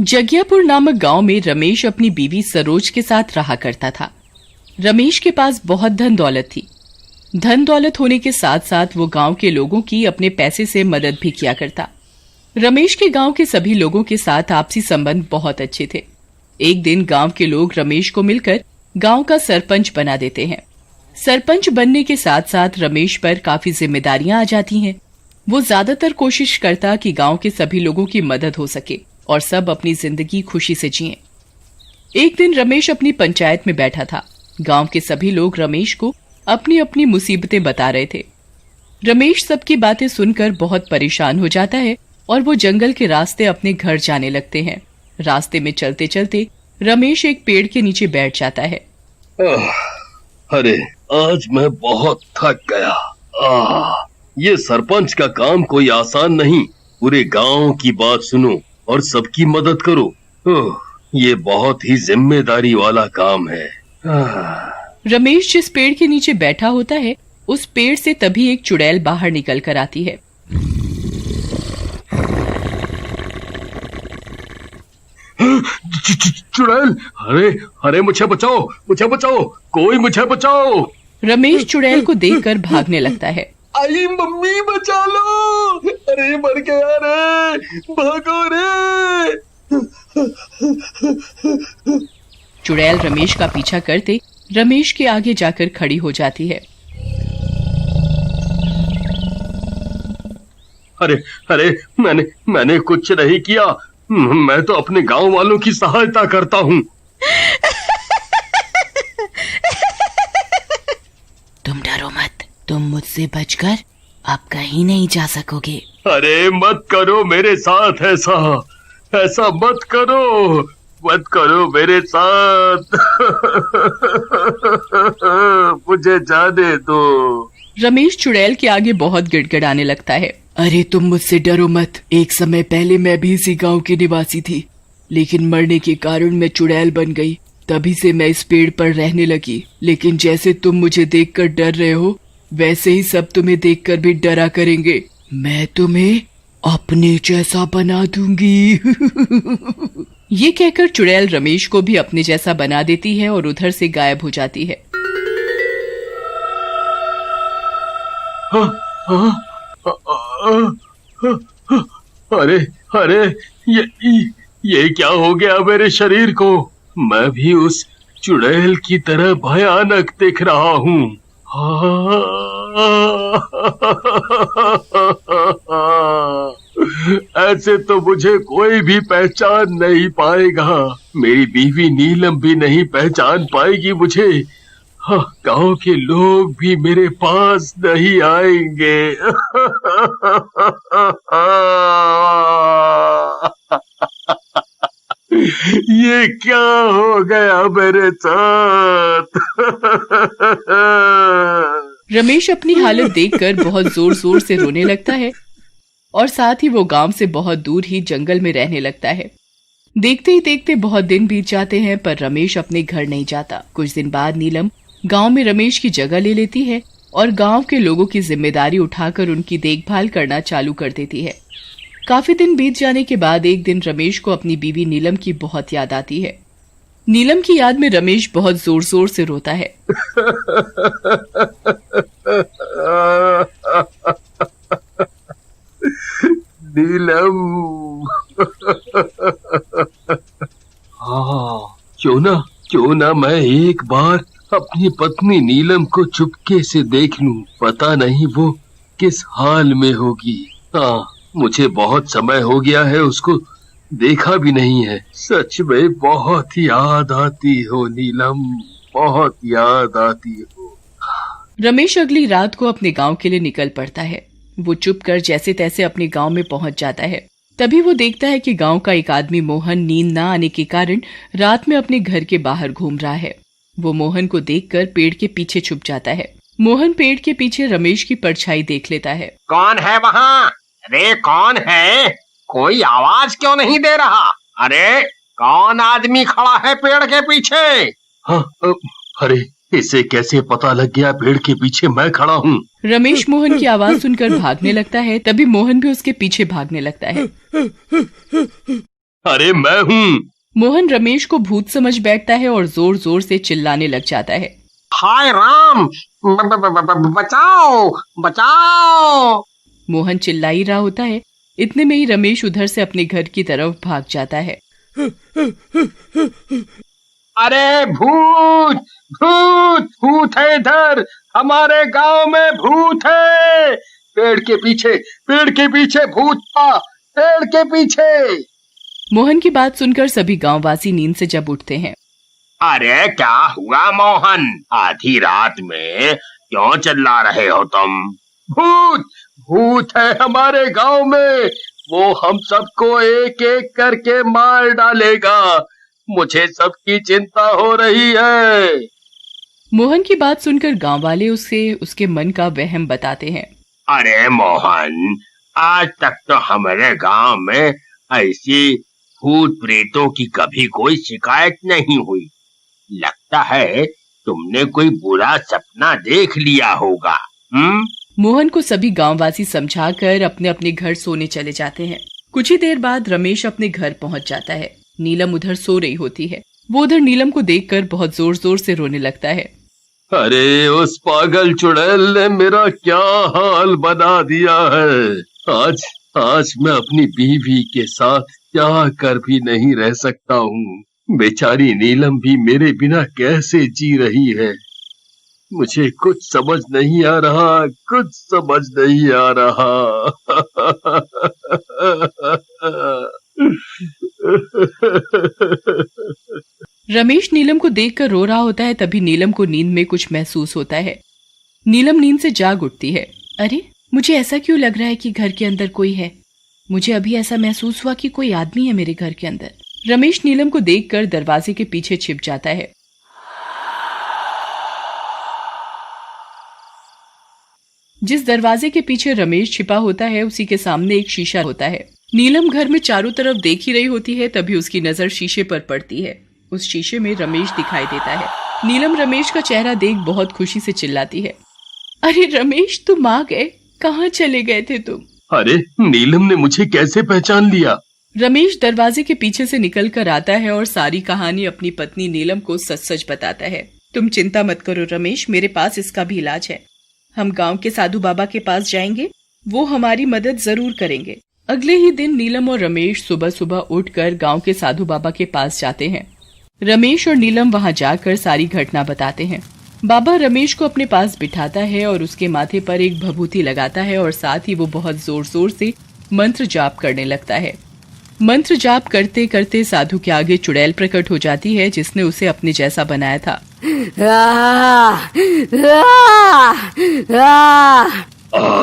जगियापुर नामक गांव में रमेश अपनी बीवी सरोज के साथ रहा करता था। रमेश के पास बहुत धन दौलत थी। धन दौलत होने के साथ साथ वो गांव के लोगों की अपने पैसे से मदद भी किया करता। रमेश के गांव के सभी लोगों के साथ आपसी संबंध बहुत अच्छे थे। एक दिन गांव के लोग रमेश को मिलकर गांव का सरपंच बना देते हैं। सरपंच बनने के साथ साथ रमेश पर काफी जिम्मेदारियां आ जाती हैं। वो ज्यादातर कोशिश करता कि गांव के सभी लोगों की मदद हो सके और सब अपनी जिंदगी खुशी से जिएं। एक दिन रमेश अपनी पंचायत में बैठा था। गांव के सभी लोग रमेश को अपनी अपनी मुसीबतें बता रहे थे। रमेश सबकी बातें सुनकर बहुत परेशान हो जाता है और वो जंगल के रास्ते अपने घर जाने लगते हैं। रास्ते में चलते चलते रमेश एक पेड़ के नीचे बैठ जाता है। अरे आज मैं बहुत थक गया। ये सरपंच का काम कोई आसान नहीं। पूरे गांव की बात सुनो और सबकी मदद करो। ये बहुत ही जिम्मेदारी वाला काम है। रमेश जिस पेड़ के नीचे बैठा होता है उस पेड़ से तभी एक चुड़ैल बाहर निकल कर आती है। चुड़ैल, अरे मुझे बचाओ, मुझे बचाओ, कोई मुझे बचाओ। रमेश चुड़ैल को देखकर भागने लगता है। आई मम्मी बचा लो, अरे मर गया रे, भागो रे। चुड़ैल रमेश का पीछा करते रमेश के आगे जाकर खड़ी हो जाती है। अरे मैंने कुछ नहीं किया। मैं तो अपने गांव वालों की सहायता करता हूँ। तुम डरो मत, तुम मुझसे बचकर अब कहीं नहीं जा सकोगे। अरे मत करो मेरे साथ ऐसा मत करो मेरे साथ। मुझे जाने दो। रमेश चुड़ैल के आगे बहुत गिड़गिड़ाने लगता है। अरे तुम मुझसे डरो मत। एक समय पहले मैं भी इसी गांव की निवासी थी, लेकिन मरने के कारण मैं चुड़ैल बन गई। तभी से मैं इस पेड़ पर रहने लगी। लेकिन जैसे तुम मुझे देखकर डर रहे हो, वैसे ही सब तुम्हें देखकर भी डरा करेंगे। मैं तुम्हें अपने जैसा बना दूंगी। ये कहकर चुड़ैल रमेश को भी अपने जैसा बना देती है और उधर से गायब हो जाती है। अरे ये क्या हो गया मेरे शरीर को? मैं भी उस चुड़ैल की तरह भयानक दिख रहा हूँ। ऐसे तो मुझे कोई भी पहचान नहीं पाएगा। मेरी बीवी नीलम भी नहीं पहचान पाएगी मुझे। गांव के लोग भी मेरे पास नहीं आएंगे। ये क्या हो गया मेरे साथ? रमेश अपनी हालत देखकर बहुत जोर जोर से रोने लगता है और साथ ही वो गांव से बहुत दूर ही जंगल में रहने लगता है। देखते ही देखते बहुत दिन बीत जाते हैं, पर रमेश अपने घर नहीं जाता। कुछ दिन बाद नीलम गांव में रमेश की जगह ले लेती है और गांव के लोगों की जिम्मेदारी उठाकर उनकी देखभाल करना चालू कर देती है। काफी दिन बीत जाने के बाद एक दिन रमेश को अपनी बीवी नीलम की बहुत याद आती है। नीलम की याद में रमेश बहुत जोर जोर से रोता है। नीलम, क्यों ना मैं एक बार अपनी पत्नी नीलम को चुपके से देख लूं। पता नहीं वो किस हाल में होगी। मुझे बहुत समय हो गया है उसको देखा भी नहीं है। सच में बहुत याद आती हो नीलम, बहुत याद आती हो। रमेश अगली रात को अपने गांव के लिए निकल पड़ता है। वो चुप कर जैसे तैसे अपने गांव में पहुंच जाता है। तभी वो देखता है कि गांव का एक आदमी मोहन नींद न आने के कारण रात में अपने घर के बाहर घूम रहा है। वो मोहन को देखकर पेड़ के पीछे छुप जाता है। मोहन पेड़ के पीछे रमेश की परछाई देख लेता है। कौन है वहाँ? अरे कौन है? कोई आवाज क्यों नहीं दे रहा? अरे कौन आदमी खड़ा है पेड़ के पीछे? अरे इसे कैसे पता लग गया पेड़ के पीछे मैं खड़ा हूँ? रमेश मोहन की आवाज सुनकर भागने लगता है। तभी मोहन भी उसके पीछे भागने लगता है। अरे मैं हूँ। मोहन रमेश को भूत समझ बैठता है और जोर जोर से चिल्लाने लग जाता है। हाय राम, बचाओ बचाओ। मोहन चिल्ला ही रहा होता है, इतने में ही रमेश उधर से अपने घर की तरफ भाग जाता है। अरे भूत भूत भूत है इधर, हमारे गांव में भूत है। पेड़ के पीछे भूत था, पेड़ के पीछे। मोहन की बात सुनकर सभी गांववासी नींद से जब उठते हैं। अरे क्या हुआ मोहन, आधी रात में क्यों चिल्ला रहे हो तुम? भूत भूत है हमारे गांव में, वो हम सबको एक एक करके मार डालेगा। मुझे सबकी चिंता हो रही है। मोहन की बात सुनकर गांव वाले उसे उसके मन का वहम बताते हैं। अरे मोहन, आज तक तो हमारे गांव में ऐसी भूत प्रेतों की कभी कोई शिकायत नहीं हुई। लगता है तुमने कोई बुरा सपना देख लिया होगा। मोहन को सभी गांववासी समझाकर अपने अपने घर सोने चले जाते हैं। कुछ ही देर बाद रमेश अपने घर पहुंच जाता है। नीलम उधर सो रही होती है। वो उधर नीलम को देखकर बहुत जोर जोर से रोने लगता है। अरे उस पागल चुड़ैल ने मेरा क्या हाल बना दिया है। आज मैं अपनी बीवी के साथ क्या कर भी नहीं रह सकता हूँ। बेचारी नीलम भी मेरे बिना कैसे जी रही है। मुझे कुछ समझ नहीं आ रहा, कुछ समझ नहीं आ रहा। रमेश नीलम को देखकर रो रहा होता है। तभी नीलम को नींद में कुछ महसूस होता है। नीलम नींद से जाग उठती है। अरे मुझे ऐसा क्यों लग रहा है कि घर के अंदर कोई है? मुझे अभी ऐसा महसूस हुआ कि कोई आदमी है मेरे घर के अंदर। रमेश नीलम को देखकर दरवाजे के पीछे छिप जाता है। जिस दरवाजे के पीछे रमेश छिपा होता है उसी के सामने एक शीशा होता है। नीलम घर में चारों तरफ देख ही रही होती है, तभी उसकी नजर शीशे पर पड़ती है। उस शीशे में रमेश दिखाई देता है। नीलम रमेश का चेहरा देख बहुत खुशी से चिल्लाती है। अरे रमेश, तुम आ गए, कहाँ चले गए थे तुम? अरे नीलम ने मुझे कैसे पहचान लिया? रमेश दरवाजे के पीछे से निकल कर आता है और सारी कहानी अपनी पत्नी नीलम को सच सच बताता है। तुम चिंता मत करो रमेश, मेरे पास इसका भी इलाज है। हम गांव के साधु बाबा के पास जाएंगे, वो हमारी मदद जरूर करेंगे। अगले ही दिन नीलम और रमेश सुबह सुबह उठकर गांव के साधु बाबा के पास जाते हैं। रमेश और नीलम वहां जाकर सारी घटना बताते हैं। बाबा रमेश को अपने पास बिठाता है और उसके माथे पर एक भभूति लगाता है और साथ ही वो बहुत जोर जोर से मंत्र जाप करने लगता है। मंत्र जाप करते करते साधु के आगे चुड़ैल प्रकट हो जाती है, जिसने उसे अपने जैसा बनाया था।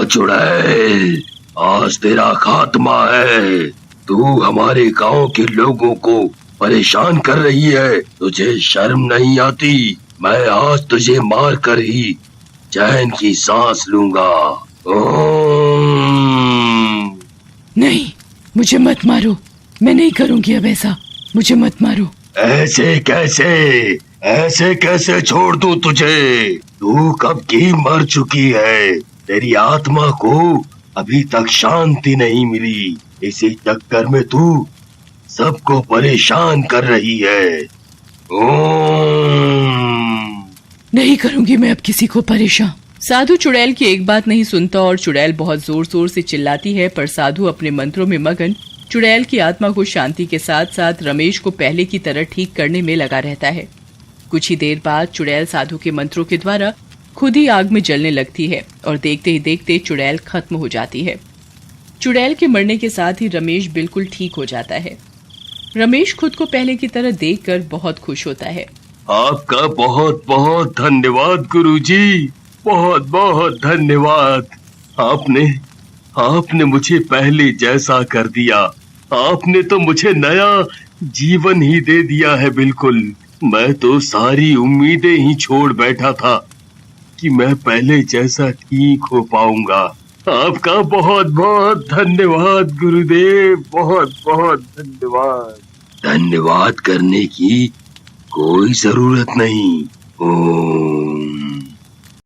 चुड़ैल, आज तेरा खात्मा है। तू हमारे गांव के लोगों को परेशान कर रही है, तुझे शर्म नहीं आती? मैं आज तुझे मार कर ही चैन की सांस लूंगा। नहीं, मुझे मत मारो, मैं नहीं करूंगी अब ऐसा, मुझे मत मारो। ऐसे कैसे छोड़ दूं तुझे? तू कब की मर चुकी है, तेरी आत्मा को अभी तक शांति नहीं मिली। इसी चक्कर में तू सबको परेशान कर रही है। नहीं करूंगी मैं अब किसी को परेशान। साधु चुड़ैल की एक बात नहीं सुनता और चुड़ैल बहुत जोर जोर से चिल्लाती है, पर साधु अपने मंत्रों में मगन चुड़ैल की आत्मा को शांति के साथ साथ रमेश को पहले की तरह ठीक करने में लगा रहता है। कुछ ही देर बाद चुड़ैल साधु के मंत्रों के द्वारा खुद ही आग में जलने लगती है और देखते ही देखते चुड़ैल खत्म हो जाती है। चुड़ैल के मरने के साथ ही रमेश बिल्कुल ठीक हो जाता है। रमेश खुद को पहले की तरह देखकर बहुत खुश होता है। आपका बहुत बहुत धन्यवाद गुरुजी, बहुत बहुत धन्यवाद। आपने मुझे पहले जैसा कर दिया। आपने तो मुझे नया जीवन ही दे दिया है। बिल्कुल, मैं तो सारी उम्मीदें ही छोड़ बैठा था कि मैं पहले जैसा ठीक हो पाऊंगा। आपका बहुत बहुत धन्यवाद गुरुदेव, बहुत बहुत धन्यवाद। धन्यवाद करने की कोई जरूरत नहीं। ओम।